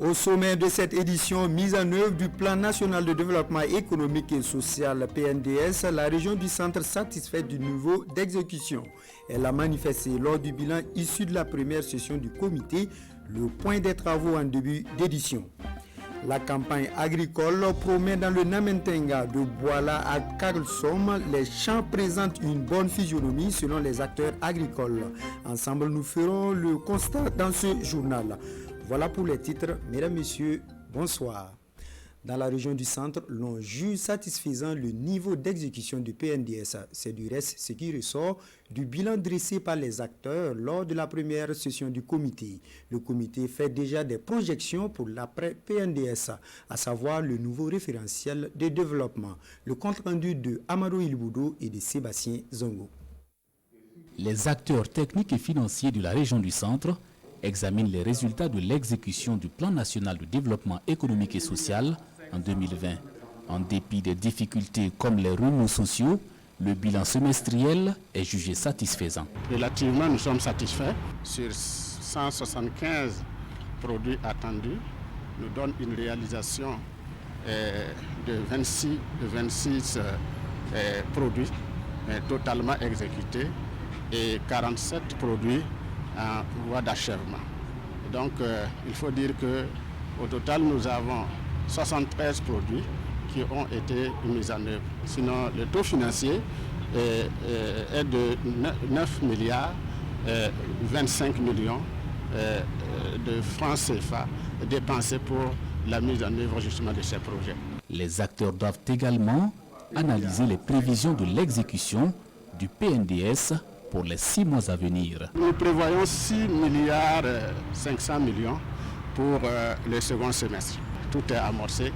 Au sommet de cette édition, mise en œuvre du Plan national de développement économique et social PNDS, la région du centre satisfait du niveau d'exécution. Elle a manifesté lors du bilan issu de la première session du comité le point des travaux en début d'édition. La campagne agricole promet dans le Namentenga de Boala à Karlsson, les champs présentent une bonne physionomie selon les acteurs agricoles. Ensemble, nous ferons le constat dans ce journal. Voilà pour les titres. Mesdames, Messieurs, bonsoir. Dans la région du centre, l'on juge satisfaisant le niveau d'exécution du PNDS. C'est du reste ce qui ressort du bilan dressé par les acteurs lors de la première session du comité. Le comité fait déjà des projections pour l'après-PNDS, à savoir le nouveau référentiel de développement. Le compte-rendu de Amadou Ilboudo et de Sébastien Zongo. Les acteurs techniques et financiers de la région du centre examine les résultats de l'exécution du Plan national de développement économique et social en 2020. En dépit des difficultés comme les remous sociaux, le bilan semestriel est jugé satisfaisant. Relativement, nous sommes satisfaits. Sur 175 produits attendus, nous donne une réalisation de 26 produits totalement exécutés et 47 produits en voie d'achèvement. Donc il faut dire qu'au total nous avons 73 produits qui ont été mis en œuvre. Sinon le taux financier est de 9 milliards 25 millions de francs CFA dépensés pour la mise en œuvre justement de ces projets. Les acteurs doivent également analyser les prévisions de l'exécution du PNDS pour les 6 mois à venir. Nous prévoyons 6 milliards 500 millions pour le second semestre. Tout est amorcé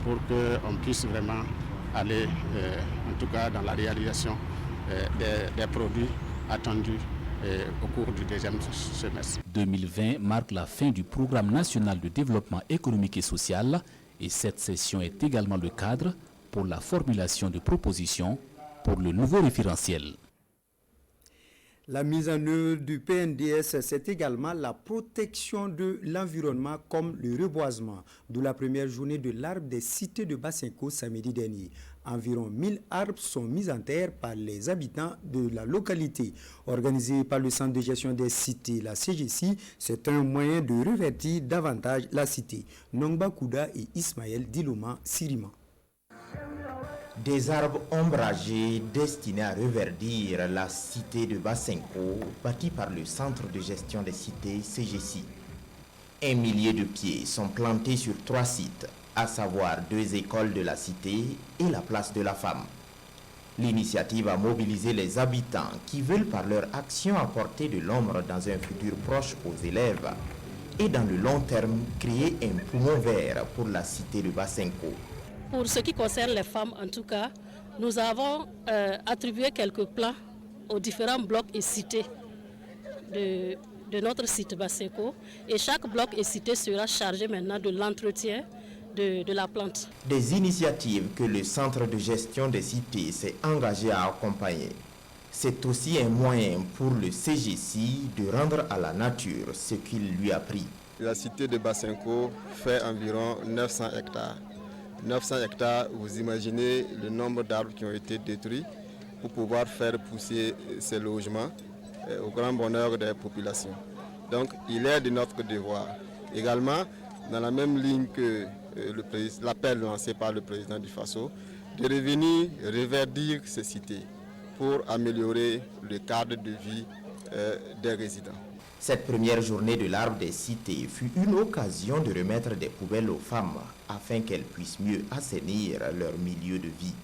pour qu'on puisse vraiment aller, en tout cas dans la réalisation des produits attendus au cours du deuxième semestre. 2020 marque la fin du programme national de développement économique et social et cette session est également le cadre pour la formulation de propositions pour le nouveau référentiel. La mise en œuvre du PNDS, c'est également la protection de l'environnement comme le reboisement, d'où la première journée de l'arbre des cités de Basenko samedi dernier. Environ 1000 arbres sont mis en terre par les habitants de la localité. Organisé par le Centre de gestion des cités, la CGC, c'est un moyen de revertir davantage la cité. Nongba Kouda et Ismaël Diloma Sirima. Des arbres ombragés destinés à reverdir la cité de Basenko, bâtie par le Centre de gestion des cités CGC. 1 millier de pieds sont plantés sur 3 sites, à savoir 2 écoles de la cité et la place de la femme. L'initiative a mobilisé les habitants qui veulent par leur action apporter de l'ombre dans un futur proche aux élèves et dans le long terme créer un poumon vert pour la cité de Basenko. Pour ce qui concerne les femmes, en tout cas, nous avons attribué quelques plans aux différents blocs et cités de notre site Basenko. Et chaque bloc et cité sera chargé maintenant de l'entretien de la plante. Des initiatives que le Centre de gestion des cités s'est engagé à accompagner. C'est aussi un moyen pour le CGC de rendre à la nature ce qu'il lui a pris. La cité de Basenko fait environ 900 hectares. 900 hectares, vous imaginez le nombre d'arbres qui ont été détruits pour pouvoir faire pousser ces logements au grand bonheur des populations. Donc il est de notre devoir. Également, dans la même ligne que l'appel lancé par le président du Faso, de revenir reverdir ces cités pour améliorer le cadre de vie des résidents. Cette première journée de l'arbre des cités fut une occasion de remettre des poubelles aux femmes afin qu'elles puissent mieux assainir leur milieu de vie.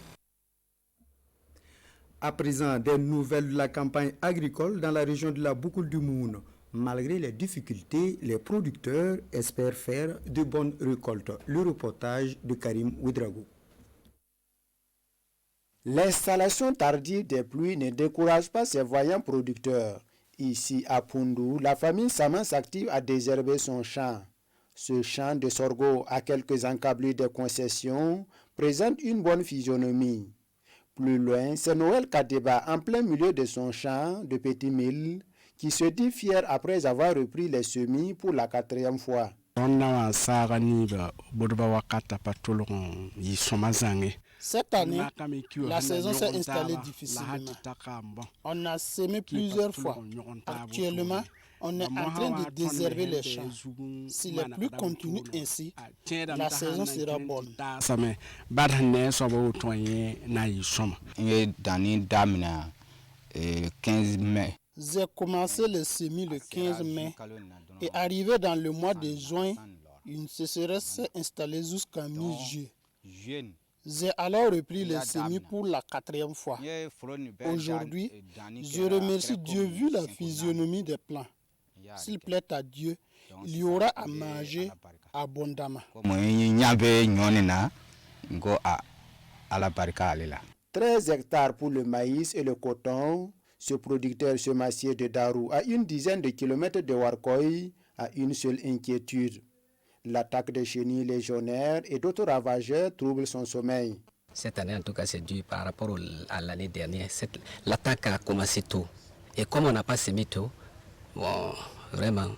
À présent, des nouvelles de la campagne agricole dans la région de la Boukoul du Moun. Malgré les difficultés, les producteurs espèrent faire de bonnes récoltes. Le reportage de Karim Ouedraogo. L'installation tardive des pluies ne décourage pas ces vaillants producteurs. Ici à Poundou, la famille Saman s'active à désherber son champ. Ce champ de sorgho à quelques encablures de concessions présente une bonne physionomie. Plus loin, c'est Noël Kadeba en plein milieu de son champ de Petit Mille qui se dit fier après avoir repris les semis pour la 4e fois. Cette année, la saison s'est installée difficilement. On a semé plusieurs fois. Actuellement, on est en train de désherber les champs. Si les pluies continuent ainsi, la saison sera bonne. J'ai commencé le semis le 15 mai et arrivé dans le mois de juin, une sécheresse s'est installée jusqu'à mi-juillet. J'ai alors repris le semis pour la 4e fois. Aujourd'hui, je remercie Dieu vu la physionomie des plants. S'il plaît à Dieu, il y aura à manger abondamment. 13 hectares pour le maïs et le coton. Ce producteur semencier de Darou, à une dizaine de kilomètres de Warkoy, a une seule inquiétude. L'attaque des chenilles légionnaires et d'autres ravageurs trouble son sommeil. Cette année, en tout cas, c'est dû par rapport à l'année dernière. L'attaque a commencé tôt. Et comme on n'a pas semé tôt, bon, vraiment,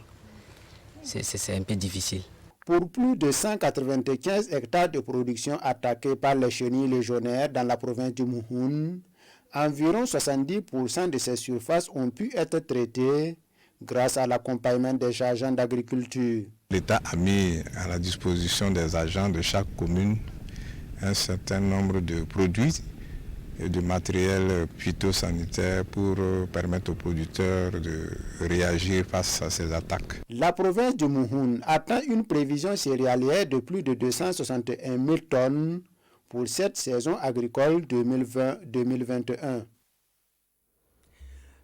c'est un peu difficile. Pour plus de 195 hectares de production attaqués par les chenilles légionnaires dans la province du Mouhoun, environ 70% de ces surfaces ont pu être traitées grâce à l'accompagnement des agents d'agriculture. L'État a mis à la disposition des agents de chaque commune un certain nombre de produits et de matériel phytosanitaire pour permettre aux producteurs de réagir face à ces attaques. La province du Mouhoun attend une prévision céréalière de plus de 261 000 tonnes pour cette saison agricole 2020-2021.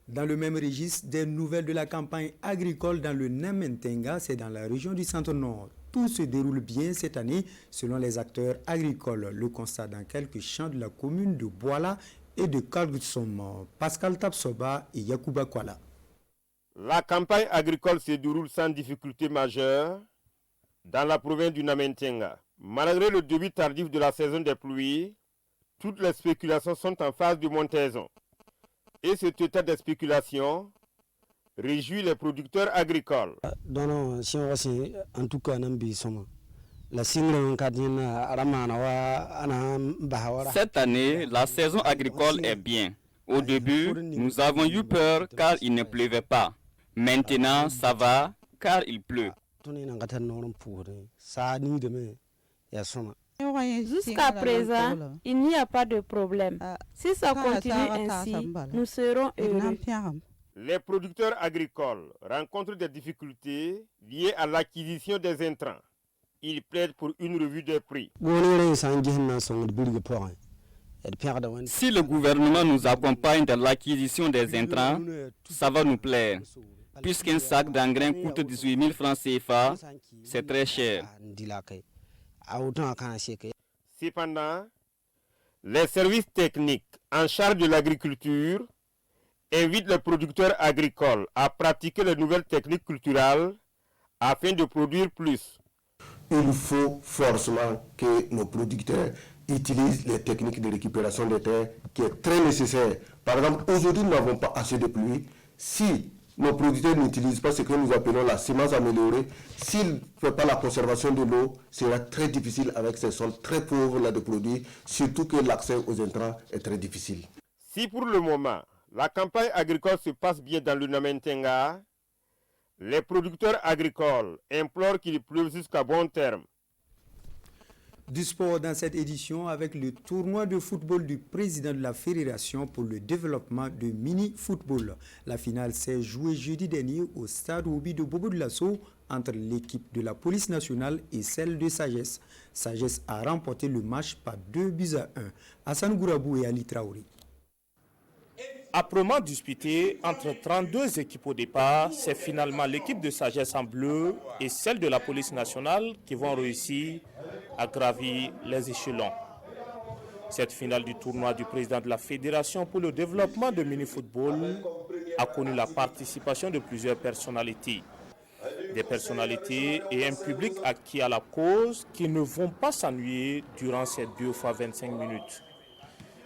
Dans le même registre, des nouvelles de la campagne agricole dans le Namentenga, c'est dans la région du Centre-Nord. Tout se déroule bien cette année selon les acteurs agricoles. Le constat dans quelques champs de la commune de Boala et de Kalgutsom. Pascal Tapsoba et Yakuba Kwala. La campagne agricole se déroule sans difficulté majeure dans la province du Namentenga. Malgré le début tardif de la saison des pluies, toutes les spéculations sont en phase de montaison. Et cet état de spéculation réjouit les producteurs agricoles. Cette année, la saison agricole est bien. Au début, nous avons eu peur car il ne pleuvait pas. Maintenant, ça va car il pleut. Jusqu'à présent, il n'y a pas de problème. Si ça continue ainsi, nous serons heureux. Les producteurs agricoles rencontrent des difficultés liées à l'acquisition des intrants. Ils plaident pour une revue des prix. Si le gouvernement nous accompagne dans l'acquisition des intrants, ça va nous plaire. Puisqu'un sac d'engrais coûte 18 000 francs CFA, c'est très cher. Cependant, les services techniques en charge de l'agriculture invitent les producteurs agricoles à pratiquer les nouvelles techniques culturelles afin de produire plus. Il faut forcément que nos producteurs utilisent les techniques de récupération des terres qui est très nécessaire. Par exemple, aujourd'hui, nous n'avons pas assez de pluie. Si nos producteurs n'utilisent pas ce que nous appelons la semence améliorée, s'ils ne font pas la conservation de l'eau, ce sera très difficile avec ces sols très pauvres là de produits, surtout que l'accès aux intrants est très difficile. Si pour le moment, la campagne agricole se passe bien dans le Namentenga, les producteurs agricoles implorent qu'il pleuve jusqu'à bon terme. Du sport dans cette édition avec le tournoi de football du président de la Fédération pour le développement de mini-football. La finale s'est jouée jeudi dernier au stade Obi de Bobo de Lasso entre l'équipe de la police nationale et celle de Sagesse. Sagesse a remporté le match par 2-1. Hassan Gourabou et Ali Traoré. Âprement disputé entre 32 équipes au départ, c'est finalement l'équipe de Sagesse en bleu et celle de la police nationale qui vont réussir à gravir les échelons. Cette finale du tournoi du président de la Fédération pour le développement de mini-football a connu la participation de plusieurs personnalités. Des personnalités et un public acquis à la cause qui ne vont pas s'ennuyer durant ces 2 fois 25 minutes.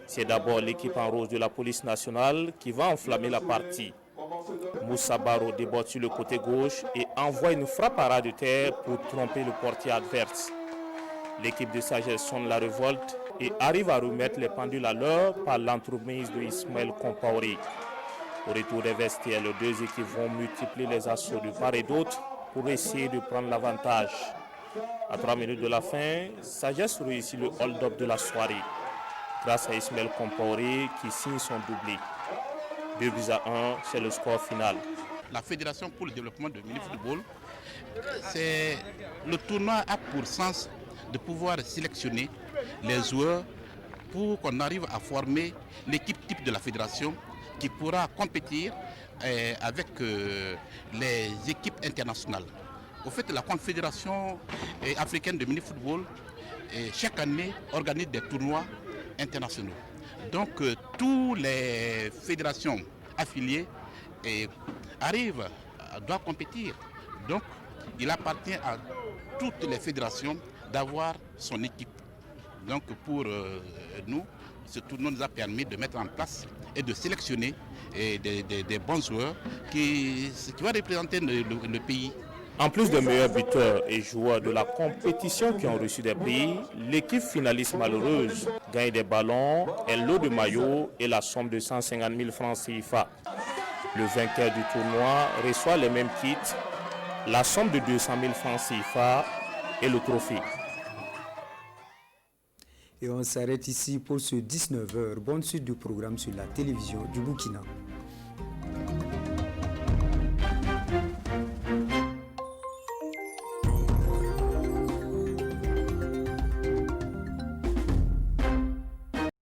C'est d'abord l'équipe en rose de la police nationale qui va enflammer la partie. Moussa Baro déborde sur le côté gauche et envoie une frappe à ras de terre pour tromper le portier adverse. L'équipe de Sagesse sonne la révolte et arrive à remettre les pendules à l'heure par l'entremise de Ismaël Compaoré. Au retour des vestiaires, les deux équipes vont multiplier les assauts de part et d'autre pour essayer de prendre l'avantage. À 3 minutes de la fin, Sagesse réussit le hold-up de la soirée grâce à Ismaël Compaoré qui signe son doublé. 2-1, c'est le score final. La Fédération pour le développement du mini-football, le tournoi a pour sens de pouvoir sélectionner les joueurs pour qu'on arrive à former l'équipe type de la fédération qui pourra compétir avec les équipes internationales. Au fait, la Confédération africaine de mini-football, chaque année, organise des tournois internationaux. Donc, toutes les fédérations affiliées doivent compétir. Donc, il appartient à toutes les fédérations d'avoir son équipe. Donc, pour nous, ce tournoi nous a permis de mettre en place et de sélectionner des bons joueurs qui vont représenter le pays. En plus des meilleurs buteurs et joueurs de la compétition qui ont reçu des prix, l'équipe finaliste malheureuse gagne des ballons, un lot de maillots et la somme de 150 000 francs CFA. Le vainqueur du tournoi reçoit les mêmes kits, la somme de 200 000 francs CFA et le trophée. Et on s'arrête ici pour ce 19h. Bonne suite du programme sur la télévision du Burkina.